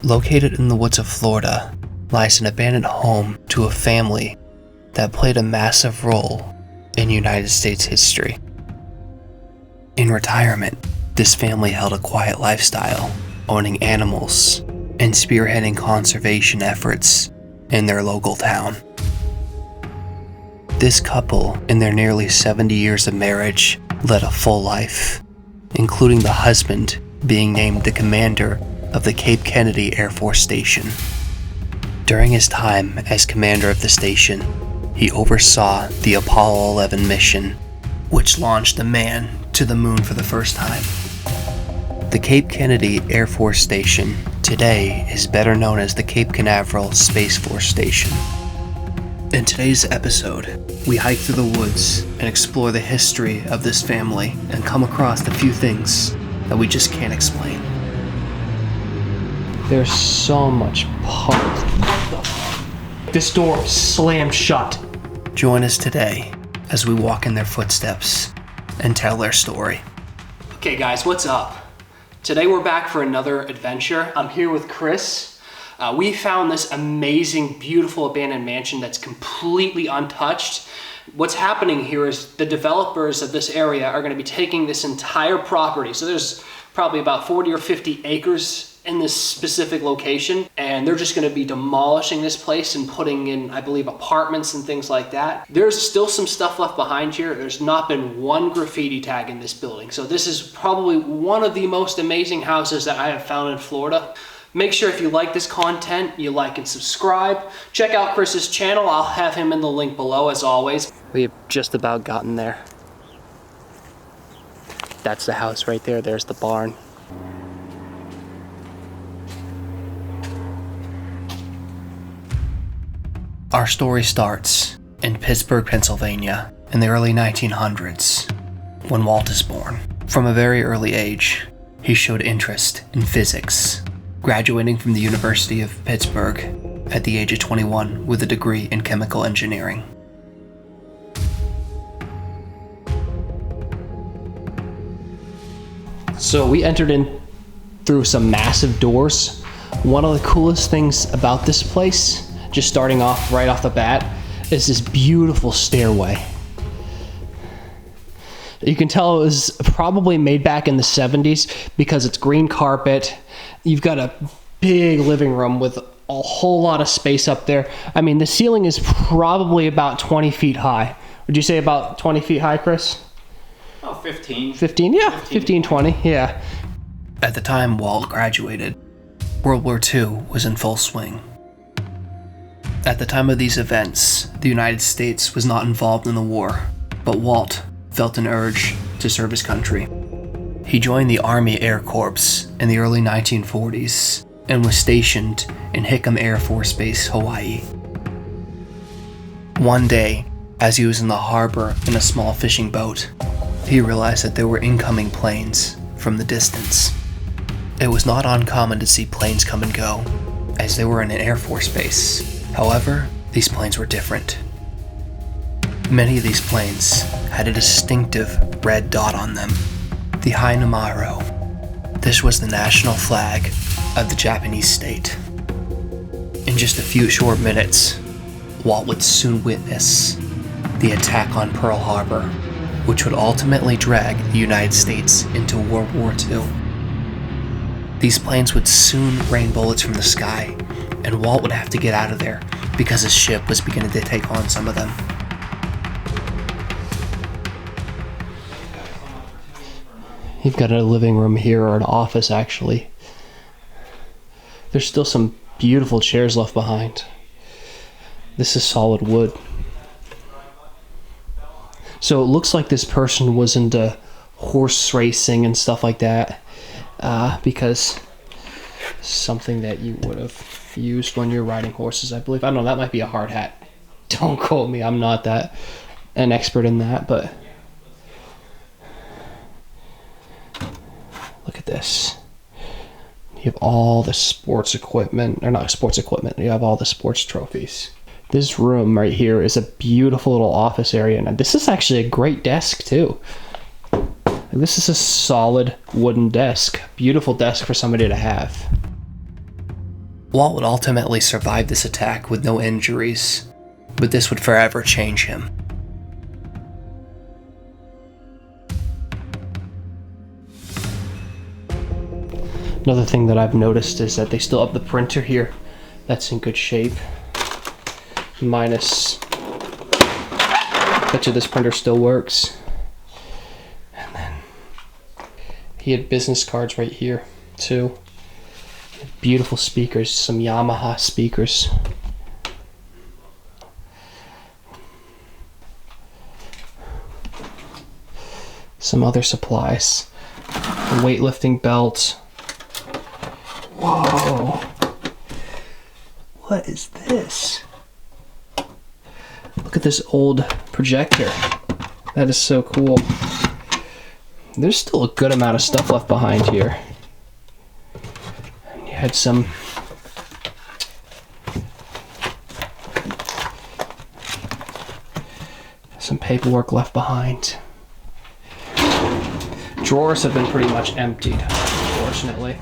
Located in the woods of Florida lies an abandoned home to a family that played a massive role in United States history. In retirement, this family held a quiet lifestyle, owning animals and spearheading conservation efforts in their local town. This couple, in their nearly 70 years of marriage, led a full life, including the husband being named the commander of the Cape Kennedy Air Force Station. During his time as commander of the station, he oversaw the Apollo 11 mission, which launched a man to the moon for the first time. The Cape Kennedy Air Force Station today is better known as the Cape Canaveral Space Force Station. In today's episode, we hike through the woods and explore the history of this family and come across a few things that we just can't explain. There's so much This door slammed shut. Join us today as we walk in their footsteps and tell their story. Okay guys, what's up? Today we're back for another adventure. I'm here with Chris. We found this amazing, beautiful abandoned mansion that's completely untouched. What's happening here is the developers of this area are going to be taking this entire property. So there's probably about 40 or 50 acres in this specific location, and they're just going to be demolishing this place and putting in, I believe, apartments and things like that. There's still some stuff left behind here. There's not been one graffiti tag in this building. So this is probably one of the most amazing houses that I have found in Florida. Make sure if you like this content, you like and subscribe. Check out Chris's channel. I'll have him in the link below as always. We have just about gotten there. That's the house right there. There's the barn. Our story starts in Pittsburgh, Pennsylvania in the early 1900s when Walt is born. From a very early age, he showed interest in physics, graduating from the University of Pittsburgh at the age of 21 with a degree in chemical engineering. So we entered in through some massive doors. One of the coolest things about this place, just starting off right off the bat, is this beautiful stairway. You can tell it was probably made back in the 70s because it's green carpet. You've got a big living room with a whole lot of space up there. I mean, the ceiling is probably about 20 feet high. Would you say about 20 feet high, Chris? Oh, 15. 15, yeah, 15, 20, yeah. At the time Walt graduated, World War II was in full swing. At the time of these events, the United States was not involved in the war, but Walt felt an urge to serve his country. He joined the Army Air Corps in the early 1940s and was stationed in Hickam Air Force Base, Hawaii. One day, as he was in the harbor in a small fishing boat, he realized that there were incoming planes from the distance. It was not uncommon to see planes come and go, as they were in an Air Force base. However, these planes were different. Many of these planes had a distinctive red dot on them, the Hainamaro. This was the national flag of the Japanese state. In just a few short minutes, Walt would soon witness the attack on Pearl Harbor, which would ultimately drag the United States into World War II. These planes would soon rain bullets from the sky, and Walt would have to get out of there because his ship was beginning to take on some of them. You've got a living room here, or an office actually. There's still some beautiful chairs left behind. This is solid wood. So it looks like this person was into horse racing and stuff like that, because something that you would have used when you're riding horses, I believe. I don't know, that might be a hard hat. Don't quote me, I'm not an expert in that, but look at this. You have all the sports equipment, or not sports equipment, you have all the sports trophies. This room right here is a beautiful little office area, and this is actually a great desk too. This is a solid wooden desk. Beautiful desk for somebody to have. Walt would ultimately survive this attack with no injuries, but this would forever change him. Another thing that I've noticed is that they still have the printer here. That's in good shape. Minus, I bet you this printer still works. And then he had business cards right here too. Beautiful speakers, some Yamaha speakers. Some other supplies. A weightlifting belt. Whoa. What is this? Look at this old projector. That is so cool. There's still a good amount of stuff left behind here. You had some paperwork left behind. Drawers have been pretty much emptied, unfortunately.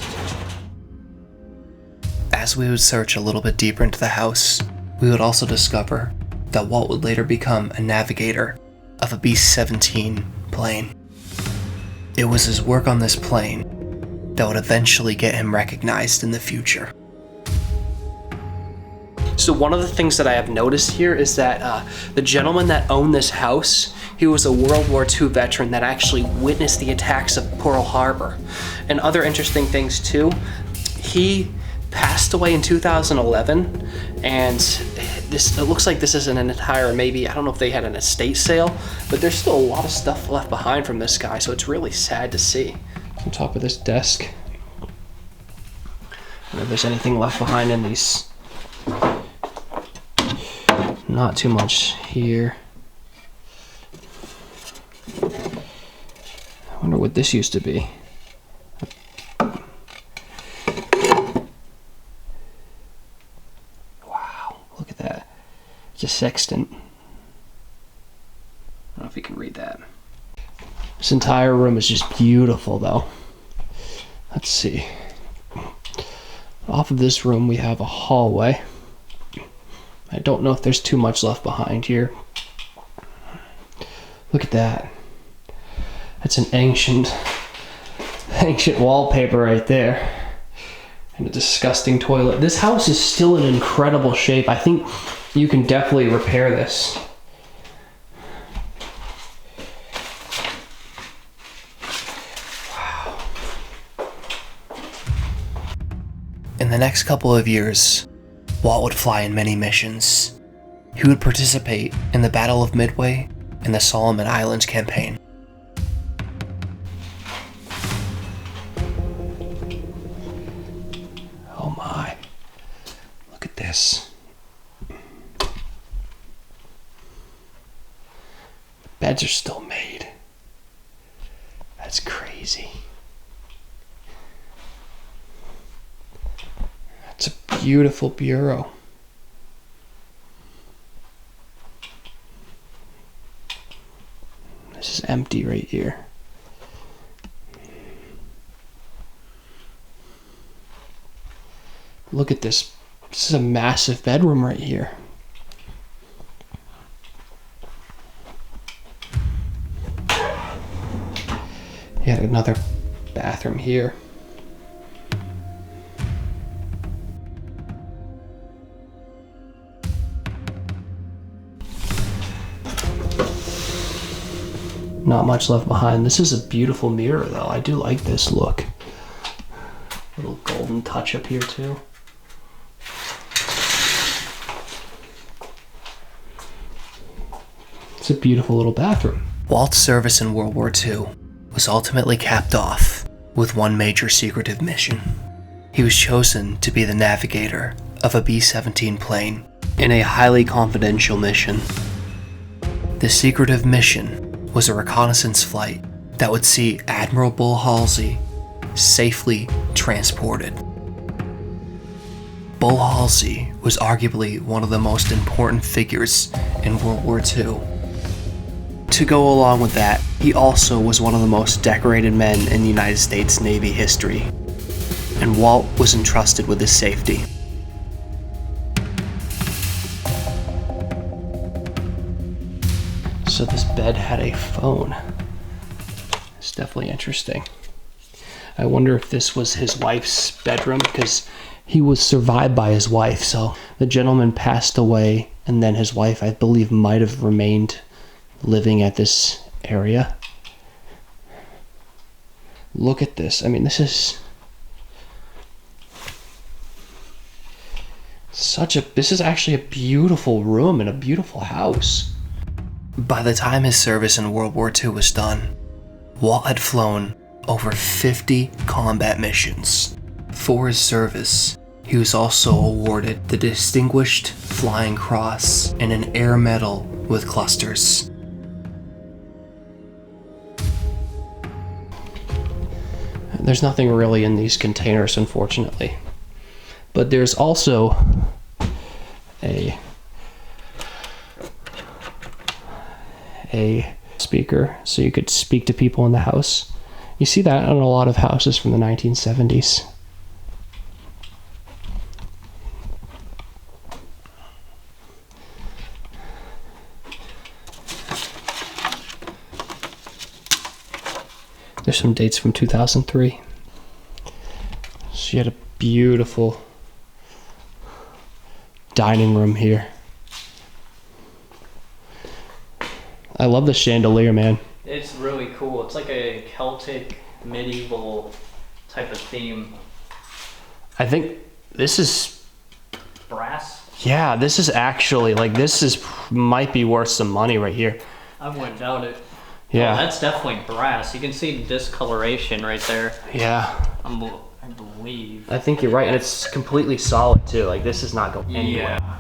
As we would search a little bit deeper into the house, we would also discover that Walt would later become a navigator of a B-17 plane. It was his work on this plane that would eventually get him recognized in the future. So one of the things that I have noticed here is that the gentleman that owned this house, he was a World War II veteran that actually witnessed the attacks of Pearl Harbor. And other interesting things too, he passed away in 2011, and it looks like this isn't an entire, maybe, I don't know if they had an estate sale, but there's still a lot of stuff left behind from this guy, so it's really sad to see. On top of this desk, I don't know if there's anything left behind in these. Not too much here. I wonder what this used to be. Wow, look at that. It's a sextant. I don't know if you can read that. This entire room is just beautiful though. Let's see. Off of this room we have a hallway. I don't know if there's too much left behind here. Look at that. That's an ancient wallpaper right there. And a disgusting toilet. This house is still in incredible shape. I think you can definitely repair this. Wow. In the next couple of years, Walt would fly in many missions. He would participate in the Battle of Midway and the Solomon Islands campaign. Oh my, look at this. The beds are still made. That's crazy. It's a beautiful bureau. This is empty right here. Look at this. This is a massive bedroom right here. You had another bathroom here. Not much left behind. This is a beautiful mirror though. I do like this look. Little golden touch up here too. It's a beautiful little bathroom. Walt's service in World War II was ultimately capped off with one major secretive mission. He was chosen to be the navigator of a B-17 plane in a highly confidential mission. The secretive mission was a reconnaissance flight that would see Admiral Bull Halsey safely transported. Bull Halsey was arguably one of the most important figures in World War II. To go along with that, he also was one of the most decorated men in the United States Navy history, and Walt was entrusted with his safety. So this bed had a phone. It's definitely interesting. I wonder if this was his wife's bedroom, because he was survived by his wife. So the gentleman passed away, and then his wife, I believe, might have remained living at this area. Look at this. I mean, this is this is actually a beautiful room and a beautiful house. By the time his service in World War II was done, Walt had flown over 50 combat missions. For his service, he was also awarded the Distinguished Flying Cross and an Air Medal with clusters. There's nothing really in these containers, unfortunately. But there's also a speaker, so you could speak to people in the house. You see that on a lot of houses from the 1970s. There's some dates from 2003. She had a beautiful dining room here. I love the chandelier, man. It's really cool. It's like a Celtic medieval type of theme. I think this is Brass? Yeah, this is actually might be worth some money right here. I wouldn't doubt it. Yeah. Oh, that's definitely brass. You can see the discoloration right there. Yeah. I believe. I think you're right, and it's completely solid too. Like, this is not going anywhere. Yeah.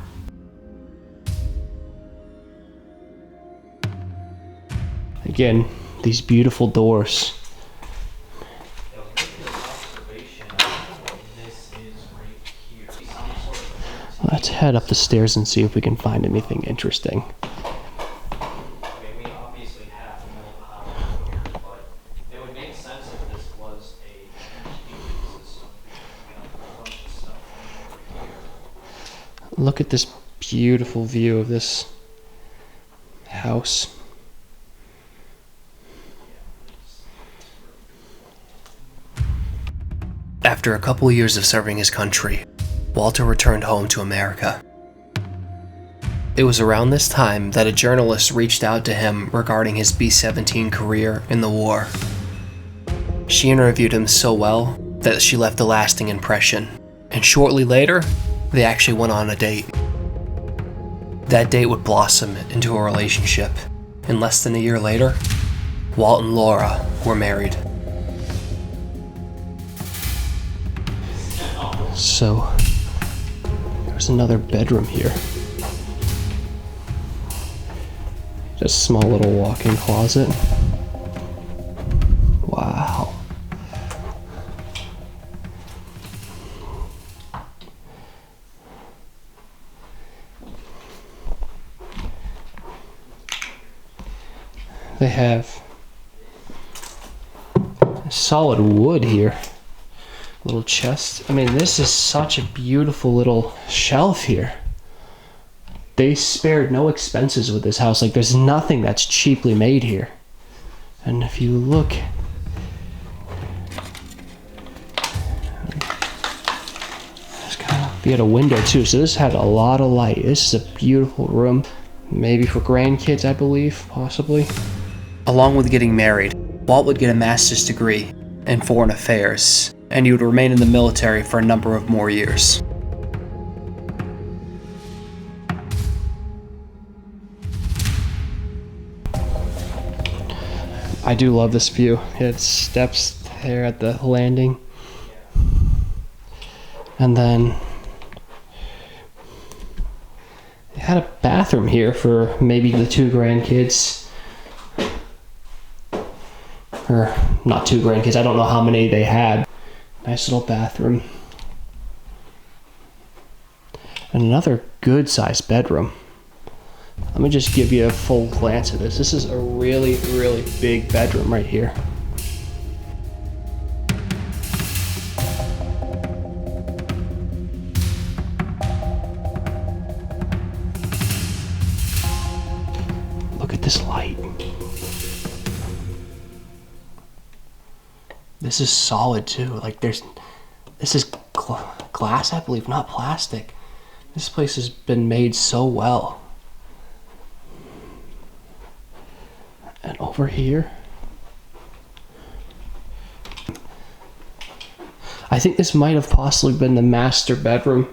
Again, these beautiful doors. Let's head up the stairs and see if we can find anything interesting. Look at this beautiful view of this house. After a couple years of serving his country, Walter returned home to America. It was around this time that a journalist reached out to him regarding his B-17 career in the war. She interviewed him so well that she left a lasting impression, and shortly later, they actually went on a date. That date would blossom into a relationship, and less than a year later, Walt and Laura were married. So, there's another bedroom here. Just a small little walk-in closet. Wow. They have solid wood here. Little chest. I mean, this is such a beautiful little shelf here. They spared no expenses with this house. Like, there's nothing that's cheaply made here. And if you look, we had a window too, so this had a lot of light. This is a beautiful room. Maybe for grandkids, I believe, possibly. Along with getting married, Walt would get a master's degree in foreign affairs, and he would remain in the military for a number of more years. I do love this view. It had steps there at the landing. And then they had a bathroom here for maybe the two grandkids. Or not two grandkids, I don't know how many they had. Nice little bathroom. And another good sized bedroom. Let me just give you a full glance of this. This is a really, really big bedroom right here. Look at this light. This is solid too. Like this is glass, I believe, not plastic. This place has been made so well. And over here, I think this might have possibly been the master bedroom.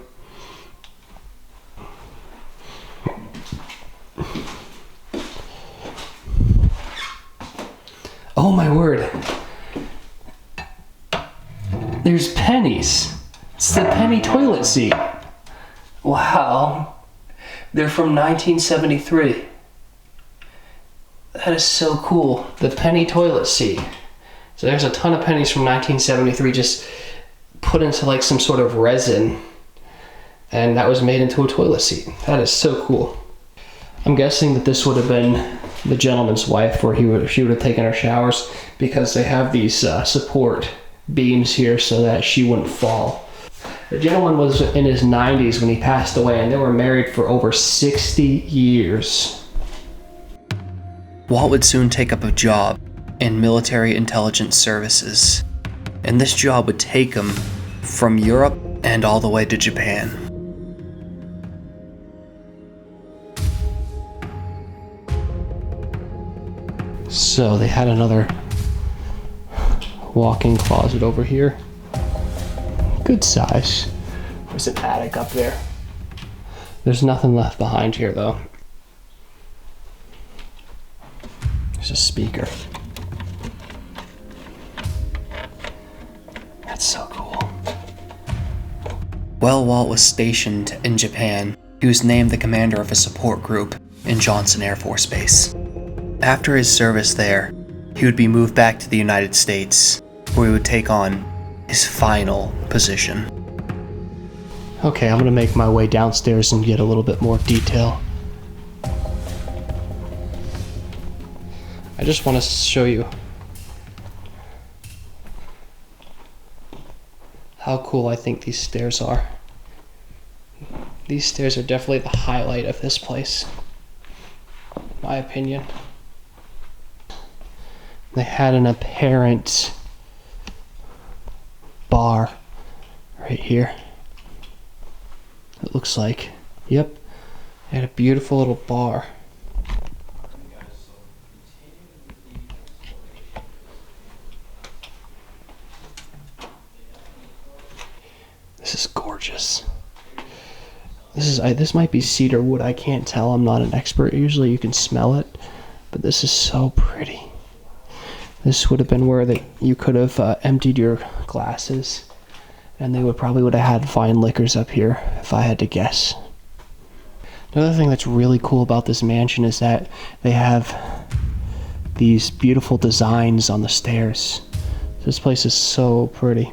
Oh my word. There's pennies. It's the penny toilet seat. Wow. They're from 1973. That is so cool. The penny toilet seat. So there's a ton of pennies from 1973 just put into like some sort of resin. And that was made into a toilet seat. That is so cool. I'm guessing that this would have been the gentleman's wife where she would have taken her showers, because they have these support beams here so that she wouldn't fall. The gentleman was in his 90s when he passed away, and they were married for over 60 years. Walt would soon take up a job in military intelligence services, and this job would take him from Europe and all the way to Japan. So they had another walk-in closet over here. Good size. There's an attic up there. There's nothing left behind here though. There's a speaker. That's so cool. While Walt was stationed in Japan, he was named the commander of a support group in Johnson Air Force Base. After his service there, he would be moved back to the United States, where he would take on his final position. Okay, I'm gonna make my way downstairs and get a little bit more detail. I just want to show you how cool I think these stairs are. These stairs are definitely the highlight of this place, in my opinion. They had an apparent bar right here. It looks like. Yep. They had a beautiful little bar. This is gorgeous. This might be cedar wood. I can't tell. I'm not an expert. Usually you can smell it, but this is so pretty. This would have been where you could have emptied your glasses, and they would have had fine liquors up here, if I had to guess. Another thing that's really cool about this mansion is that they have these beautiful designs on the stairs. This place is so pretty.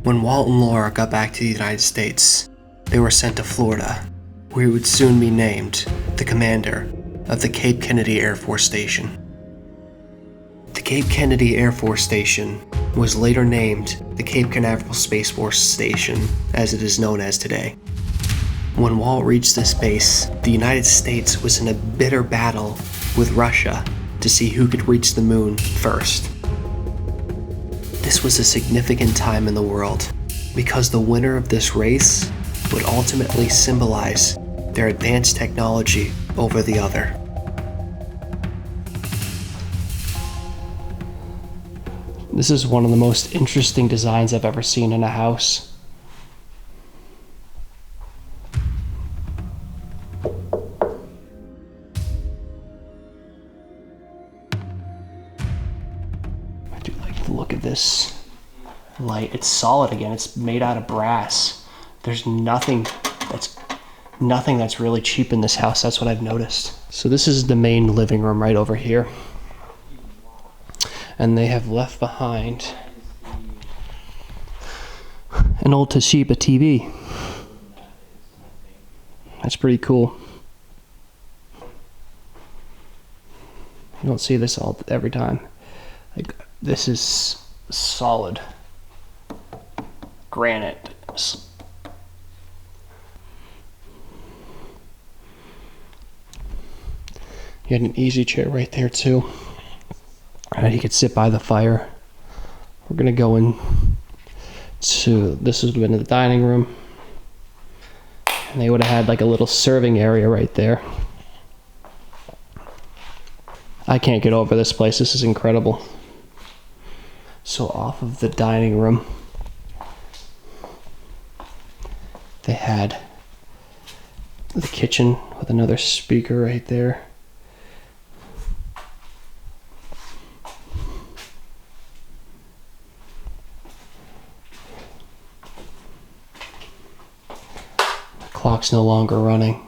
When Walt and Laura got back to the United States, they were sent to Florida, where he would soon be named the commander of the Cape Kennedy Air Force Station. The Cape Kennedy Air Force Station was later named the Cape Canaveral Space Force Station, as it is known as today. When Walt reached this base, the United States was in a bitter battle with Russia to see who could reach the moon first. This was a significant time in the world, because the winner of this race would ultimately symbolize their advanced technology over the other. This is one of the most interesting designs I've ever seen in a house. I do like the look of this light. It's solid again. It's made out of brass. There's nothing that's really cheap in this house. That's what I've noticed. So this is the main living room right over here. And they have left behind an old Toshiba TV. That's pretty cool. You don't see this every time. Like, this is solid granite. He had an easy chair right there too. And he could sit by the fire. We're gonna go in to, this would have been the dining room. And they would have had like a little serving area right there. I can't get over this place. This is incredible. So off of the dining room, they had the kitchen with another speaker right there. The clock's no longer running.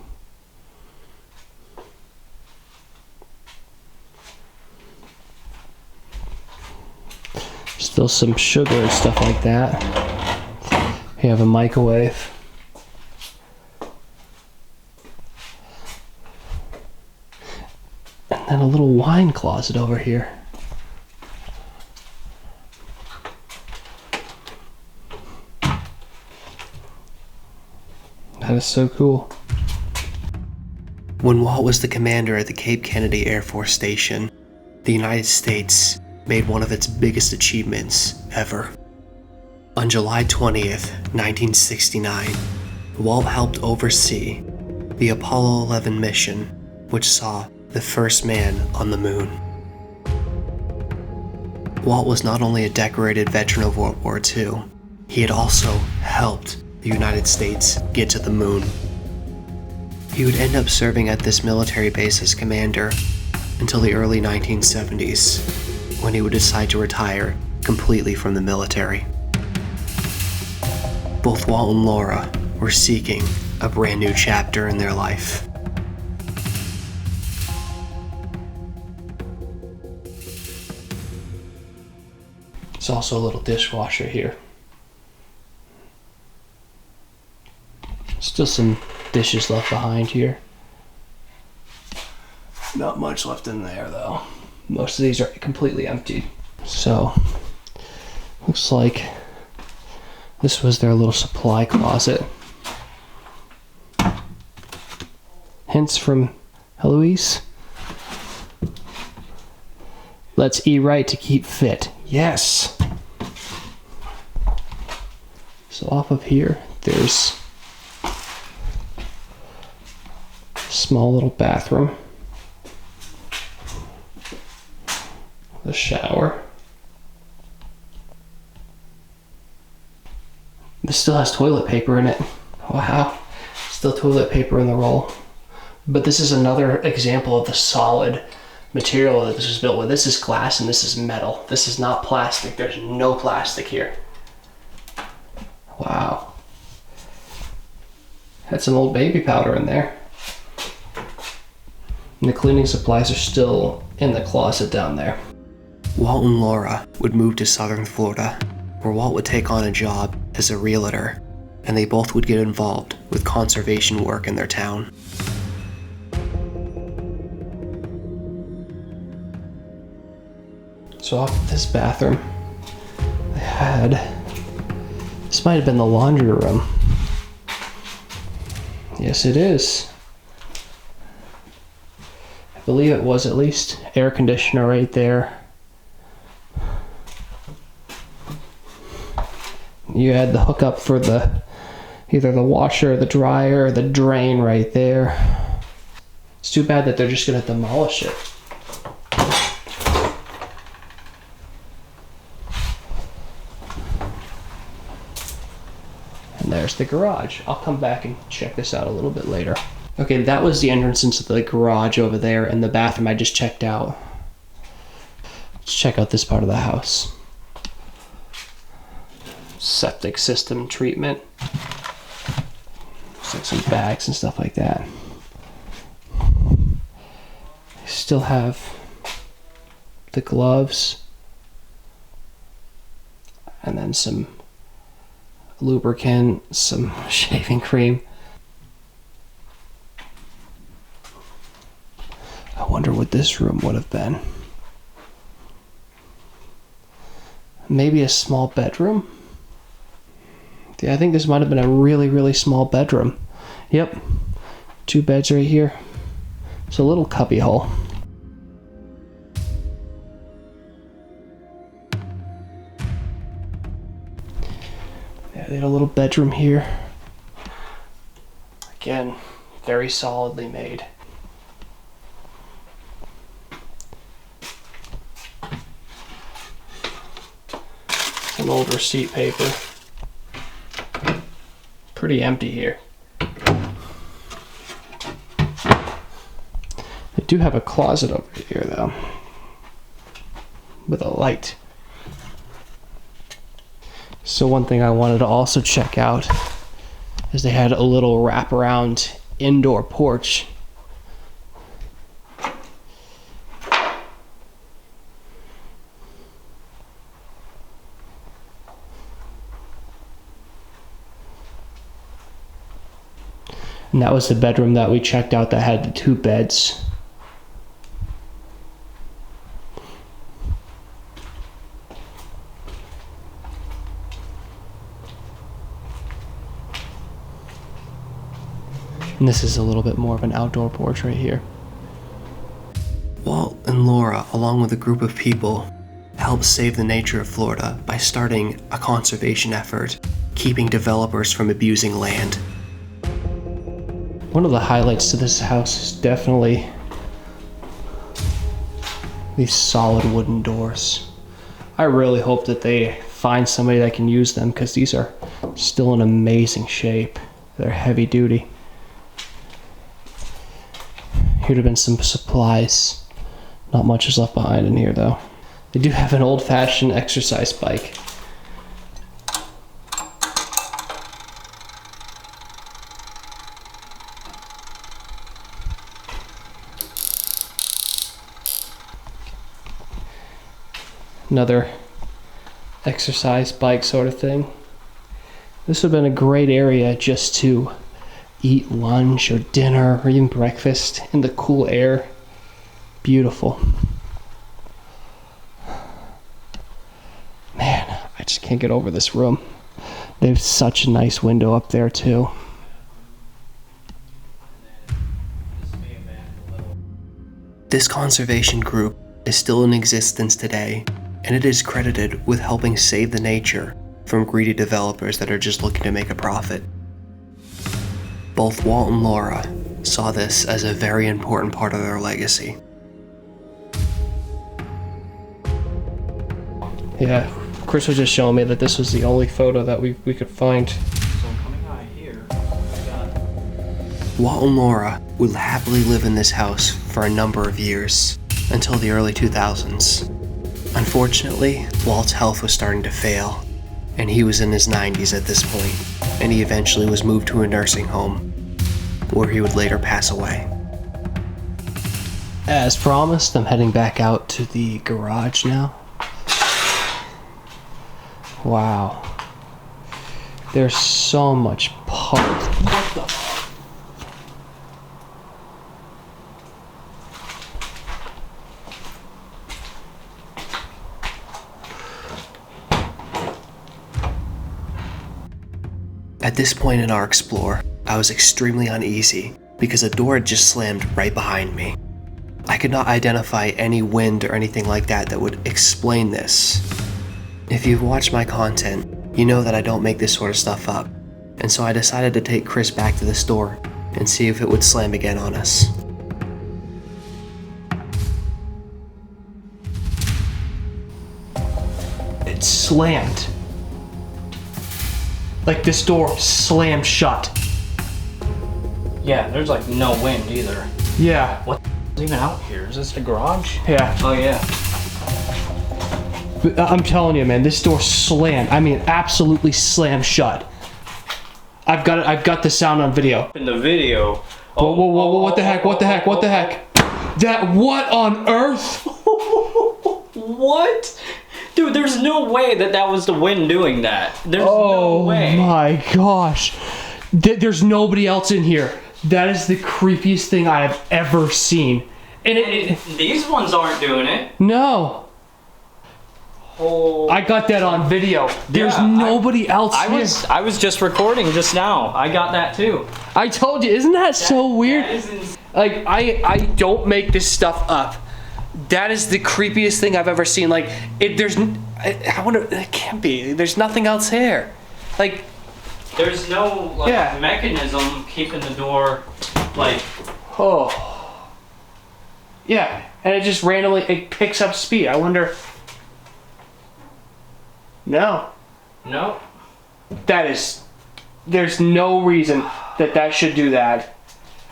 Still some sugar and stuff like that. You have a microwave. And then a little wine closet over here. That is so cool. When Walt was the commander at the Cape Kennedy Air Force Station, the United States made one of its biggest achievements ever. On July 20th, 1969, Walt helped oversee the Apollo 11 mission, which saw the first man on the moon. Walt was not only a decorated veteran of World War II, he had also helped the United States get to the moon. He would end up serving at this military base as commander until the early 1970s, when he would decide to retire completely from the military. Both Walt and Laura were seeking a brand new chapter in their life. There's also a little dishwasher here. Still some dishes left behind here. Not much left in there though. Most of these are completely empty. So, looks like this was their little supply closet. Hints from Eloise. Let's eat right to keep fit. Yes! So off of here, there's a small little bathroom. The shower. This still has toilet paper in it. Wow. Still toilet paper in the roll. But this is another example of the solid material that this was built with. This is glass and this is metal. This is not plastic. There's no plastic here. Wow. Had some old baby powder in there. And the cleaning supplies are still in the closet down there. Walt and Laura would move to southern Florida, where Walt would take on a job as a realtor, and they both would get involved with conservation work in their town. So off this bathroom, they had, this might have been the laundry room. Yes, it is. I believe it was at least. Air conditioner right there. You had the hookup for the either the washer, the dryer, or the drain right there. It's too bad that they're just gonna demolish it. And there's the garage. I'll come back and check this out a little bit later. Okay, that was the entrance into the garage over there, and the bathroom I just checked out. Let's check out this part of the house. Septic system treatment. Looks like some bags and stuff like that. Still have the gloves and then some lubricant, some shaving cream. I wonder what this room would have been. Maybe a small bedroom? Yeah, I think this might have been a really, really small bedroom. Yep, 2 beds right here. It's a little cubby hole. They had a little bedroom here. Again, very solidly made. Some old receipt paper. Pretty empty here. They do have a closet over here though, with a light. So one thing I wanted to also check out is they had a little wraparound indoor porch. And that was the bedroom that we checked out that had the 2 beds. And this is a little bit more of an outdoor porch right here. Walt and Laura, along with a group of people, helped save the nature of Florida by starting a conservation effort, keeping developers from abusing land. One of the highlights to this house is definitely these solid wooden doors. I really hope that they find somebody that can use them because these are still in amazing shape. They're heavy duty. Here'd have been some supplies. Not much is left behind in here though. They do have an old-fashioned exercise bike. Another exercise bike sort of thing. This would have been a great area just to eat lunch or dinner or even breakfast in the cool air. Beautiful. Man, I just can't get over this room. They have such a nice window up there too. This conservation group is still in existence today, and it is credited with helping save the nature from greedy developers that are just looking to make a profit. Both Walt and Laura saw this as a very important part of their legacy. Yeah, Chris was just showing me that this was the only photo that we could find. So coming out here, I got... Walt and Laura would happily live in this house for a number of years, until the early 2000s. Unfortunately, Walt's health was starting to fail, and he was in his 90s at this point, and he eventually was moved to a nursing home, where he would later pass away. As promised, I'm heading back out to the garage now. Wow. There's so much parts. What the? At this point in our explore, I was extremely uneasy because a door had just slammed right behind me. I could not identify any wind or anything like that that would explain this. If you've watched my content, you know that I don't make this sort of stuff up, and so I decided to take Chris back to the store and see if it would slam again on us. It slammed. Like this door slammed shut. Yeah, there's like no wind either. Yeah. What's even out here? Is this the garage? Yeah. Oh yeah. But I'm telling you, man, this door slammed. I mean, absolutely slammed shut. I've got the sound on video. In the video. Whoa, what the heck? What the heck? What the heck? That, what on earth? What? Dude, there's no way that was the wind doing that. There's no way. Oh my gosh. There's nobody else in here. That is the creepiest thing I have ever seen. And these ones aren't doing it. No. Oh. I got that on video. There's nobody else here. I was just recording just now. I got that too. I told you, isn't that so weird? That is Like, I don't make this stuff up. That is the creepiest thing I've ever seen. Like, it can't be. There's nothing else here. Like, There's no like mechanism keeping the door like. Oh. Yeah, and it just randomly it picks up speed. I wonder. No. Nope. That is. There's no reason that should do that.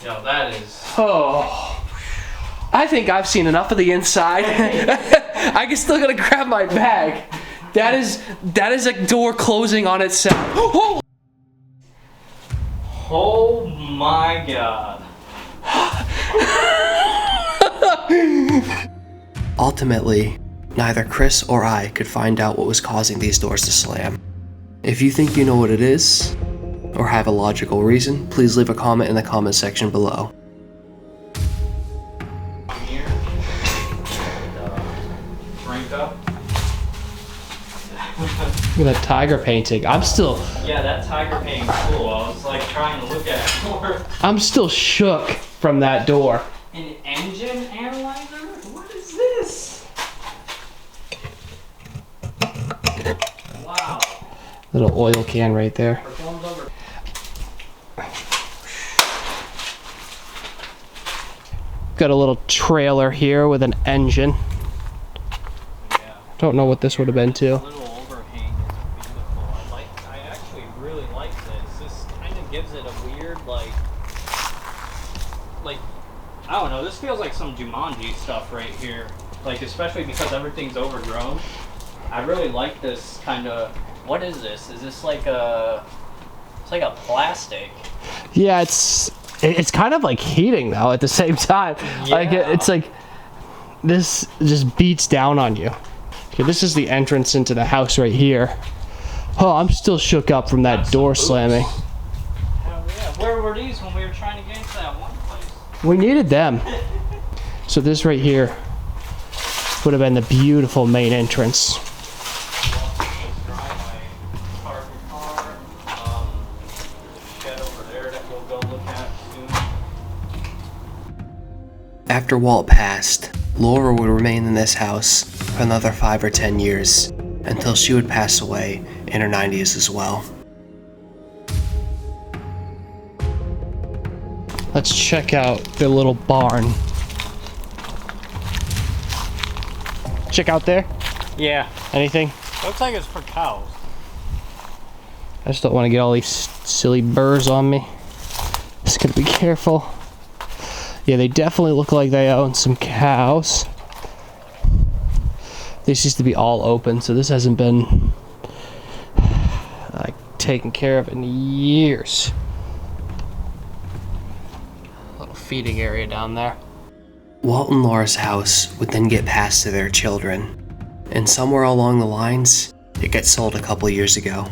Yo, that is. Oh. I think I've seen enough of the inside. I still gotta grab my bag. That is a door closing on itself. Oh, oh my god. Ultimately, neither Chris or I could find out what was causing these doors to slam. If you think you know what it is, or have a logical reason, please leave a comment in the comment section below. Here. Drink up. Look at that tiger painting. I'm still... Yeah, that tiger painting's cool. I was like trying to look at it more. I'm still shook from that door. An engine analyzer? What is this? Wow. Little oil can right there. Performs over. Got a little trailer here with an engine. Yeah. Don't know what this would have been The too. little overhang is beautiful. I actually really like this. This kind of gives it a weird like I don't know. This feels like some Jumanji stuff right here. Like especially because everything's overgrown. I really like this kind of. What is this? Is this like a? It's like a plastic. Yeah, it's kind of like heating though at the same time. Yeah. Like it's like this just beats down on you. Okay, this is the entrance into the house right here. Oh, I'm still shook up from that door slamming. Hell yeah. Where were these when we were trying to get into that one place? We needed them. So this right here would have been the beautiful main entrance. After Walt passed, Laura would remain in this house for another 5 or 10 years until she would pass away in her 90s as well. Let's check out the little barn. Check out there. Yeah. Anything? Looks like it's for cows. I just don't want to get all these silly burrs on me. Just gotta be careful. Yeah, they definitely look like they own some cows. This used to be all open, so this hasn't been like taken care of in years. Little feeding area down there. Walt and Laura's house would then get passed to their children, and somewhere along the lines, it got sold a couple years ago.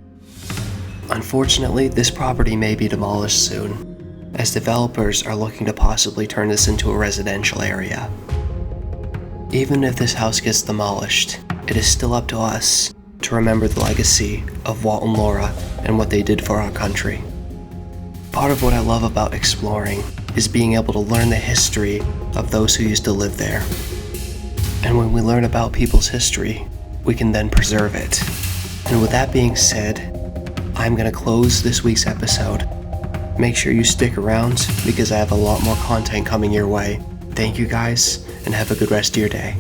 Unfortunately, this property may be demolished soon, as developers are looking to possibly turn this into a residential area. Even if this house gets demolished, it is still up to us to remember the legacy of Walt and Laura and what they did for our country. Part of what I love about exploring is being able to learn the history of those who used to live there. And when we learn about people's history, we can then preserve it. And with that being said, I'm gonna close this week's episode. Make sure you stick around because I have a lot more content coming your way. Thank you guys, and have a good rest of your day.